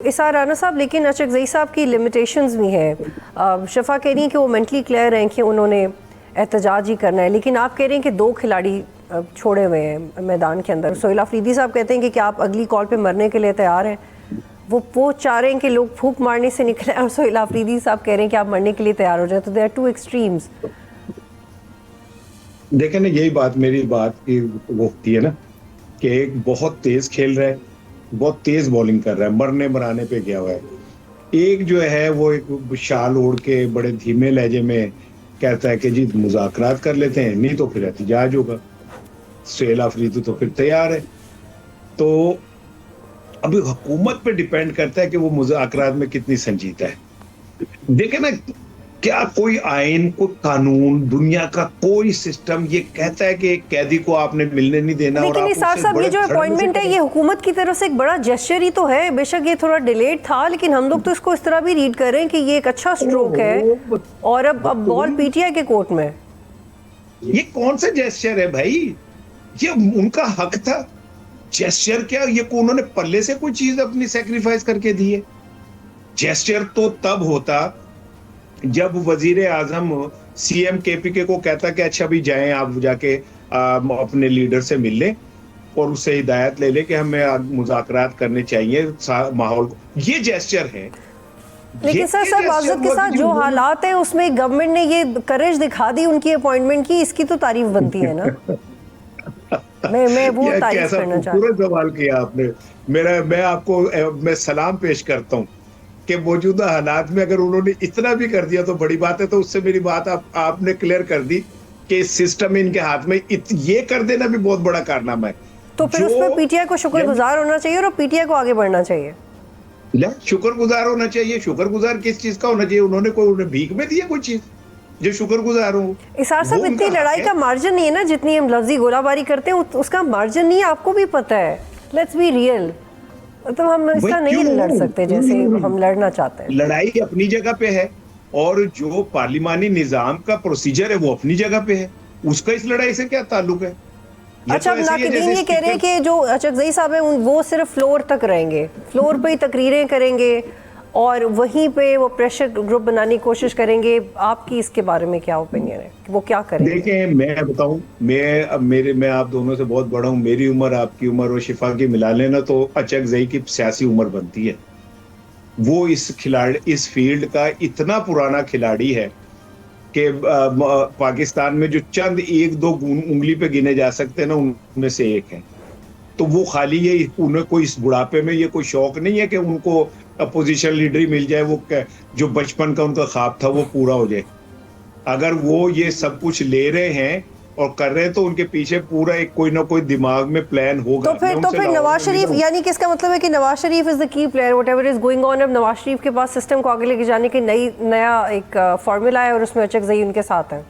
اسار رانا صاحب، لیکن اچکزئی صاحب کی لمیٹیشنز بھی ہیں. شفا کہہ رہی ہیں کہ وہ مینٹلی کلیئر ہیں کہ انہوں نے احتجاج ہی کرنا ہے، لیکن آپ کہہ رہے ہیں کہ 2 کھلاڑی چھوڑے ہوئے ہیں میدان کے اندر. سہیل آفریدی صاحب کہتے ہیں کہ کیا آپ اگلی کال پہ مرنے کے لیے تیار ہیں؟ وہ چاہ رہے ہیں کہ لوگ پھونک مارنے سے نکلیں، اور سہیل آفریدی صاحب کہہ رہے ہیں کہ آپ مرنے کے لیے تیار ہو جائیں. تو دے آر 2 ایکسٹریمز. دیکھیں نا، یہی بات میری بات کی وہ ہوتی ہے نا کہ ایک بہت تیز کھیل رہا ہے، بہت تیز بولنگ کر رہا ہے، مرنے مرانے پہ گیا ہوا ہے. ایک جو ہے وہ ایک شال اوڑھ کے بڑے دھیمے لہجے میں کہتا ہے کہ جی مذاکرات کر لیتے ہیں، نہیں تو پھر احتجاج ہوگا. سہیل آفریدی تو پھر تیار ہے. تو ابھی حکومت پہ ڈیپینڈ کرتا ہے کہ وہ مذاکرات میں کتنی سنجیدہ ہے. دیکھیں نا، کیا کوئی آئین، کوئی قانون، دنیا کا کوئی سسٹم یہ کہتا ہے کہ ایک قیدی کو آپ نے ملنے نہیں دینا؟ لیکن اسار صاحب، یہ جو اپوائنٹمنٹ ہے یہ حکومت کی طرف سے ایک بڑا جیسچر ہی تو ہے. بے شک یہ تھوڑا ڈیلیڈ تھا، لیکن ہم لوگ تو اس کو اس طرح بھی ریڈ کر رہے ہیں کہ یہ ایک اچھا سٹروک ہے، اور اب بال پی ٹی آئی کے کورٹ میں. یہ کون سا جیسچر ہے بھائی؟ یہ ان کا حق تھا. جیسچر کیا، یہ انہوں نے پلے سے کوئی چیز اپنی سیکریفائز کر کے دی ہے؟ جیسچر تو تب ہوتا جب وزیر اعظم سی ایم کے پی کے کو کہتا کہ اچھا بھی جائیں آپ جا کے اپنے لیڈر سے مل لیں اور اس سے ہدایت لے لیں کہ ہمیں مذاکرات کرنے چاہیے ماحول کو. یہ جیسچر ہے. لیکن سر معذرت کے ساتھ جو حالات ہیں اس میں گورنمنٹ نے یہ کریج دکھا دی ان کی اپوائنٹمنٹ کی، اس کی تو تعریف بنتی ہے نا. میں وہ تعریف کرنا چاہتا ہوں. پورا سوال کیا آپ نے. میں آپ کو میں سلام پیش کرتا ہوں کہ موجودہ حالات میں اگر انہوں نے اتنا بھی کر دیا تو بڑی بات ہے. تو اس سے میری بات آپ نے کلیئر کر دی کہ سسٹم ان کے ہاتھ میں، یہ کر دینا بھی بہت بڑا کارنامہ ہے. تو پھر اس میں پی ٹی آئی کو شکر گزار ہونا چاہیے اور پی ٹی آئی کو آگے بڑھنا چاہیے. شکر گزار ہونا چاہیے. شکر گزار کس چیز کا ہونا چاہیے؟ انہیں بھیک میں دیا کوئی چیز جو شکر گزار ہوں؟ اسار صاحب، اتنی لڑائی کا مارجن نہیں ہے نا جتنی ہم لفظی گولہ باری کرتے ہیں، اس کا مارجن نہیں ہے. آپ کو بھی پتہ ہے. Let's be real. تو ہم اس طرح نہیں لڑ سکتے جیسے ہم لڑنا چاہتے ہیں. لڑائی اپنی جگہ پہ ہے، اور جو پارلیمانی نظام کا پروسیجر ہے وہ اپنی جگہ پہ ہے. اس کا اس لڑائی سے کیا تعلق ہے؟ اچھا، اب ناقدین یہ کہہ رہے ہیں کہ جو اچکزئی صاحب ہیں وہ صرف فلور تک رہیں گے، فلور پہ ہی تقریریں کریں گے اور وہیں پہ وہ پریشر گروپ بنانے کی کوشش کریں گے. آپ کی اس کے بارے میں کیا اوپینین ہے کہ وہ کیا کریں گے؟ دیکھیں، میں بتاؤں، میں آپ دونوں سے بہت بڑا ہوں. میری عمر، آپ کی عمر اور شفا کی ملا لینا تو اچکزئی کی سیاسی عمر بنتی ہے. وہ اس فیلڈ کا اتنا پرانا کھلاڑی ہے کہ پاکستان میں جو چند 1-2 انگلی پہ گنے جا سکتے ہیں نا، ان میں سے ایک ہے. تو وہ خالی یہ انہیں کوئی اس بڑھاپے میں یہ کوئی شوق نہیں ہے کہ ان کو اپوزیشن لیڈری مل جائے، وہ جو بچپن کا ان کا خواب تھا وہ پورا ہو جائے. اگر وہ یہ سب کچھ لے رہے ہیں اور کر رہے ہیں تو ان کے پیچھے پورا ایک کوئی نہ کوئی دماغ میں پلان ہوگا. تو پھر نواز شریف، یعنی کہ اس کا مطلب ہے کہ نواز شریف از دا کی player what ever is going on. اب نواز شریف کے پاس سسٹم کو آگے لے کے جانے کی نیا ایک فارمولا ہے اور اس میں اچکزئی ان کے ساتھ ہے.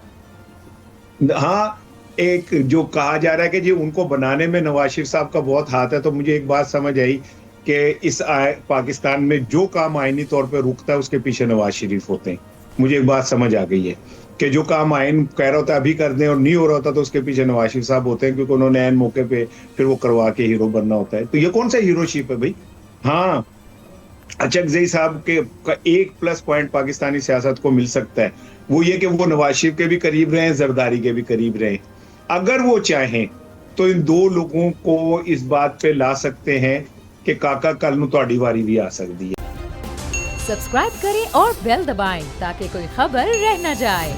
ہاں، ایک جو کہا جا رہا ہے کہ جی ان کو بنانے میں نواز شریف صاحب کا بہت ہاتھ ہے. تو مجھے ایک بات سمجھ آئی کہ اس پاکستان میں جو کام آئینی طور پہ رکتا ہے اس کے پیچھے نواز شریف ہوتے ہیں. مجھے ایک بات سمجھ آ گئی ہے کہ جو کام آئین کہہ رہا ہوتا ہے ابھی کر دیں اور نہیں ہو رہا ہوتا تو اس کے پیچھے نواز شریف صاحب ہوتے ہیں، کیونکہ انہوں نے عین موقع پہ پھر وہ کروا کے ہیرو بننا ہوتا ہے. تو یہ کون سا ہیرو شپ ہے بھائی؟ ہاں، اچکزئی صاحب کے ایک پلس پوائنٹ پاکستانی سیاست کو مل سکتا ہے، وہ یہ کہ وہ نواز شریف کے بھی قریب رہے ہیں، زرداری کے بھی قریب رہے ہیں. اگر وہ چاہیں تو ان 2 لوگوں کو اس بات پہ لا سکتے ہیں کہ کاکا کل نو تہاڈی واری بھی آ سکتی ہے. سبسکرائب کریں اور بیل دبائیں تاکہ کوئی خبر رہ نہ جائے.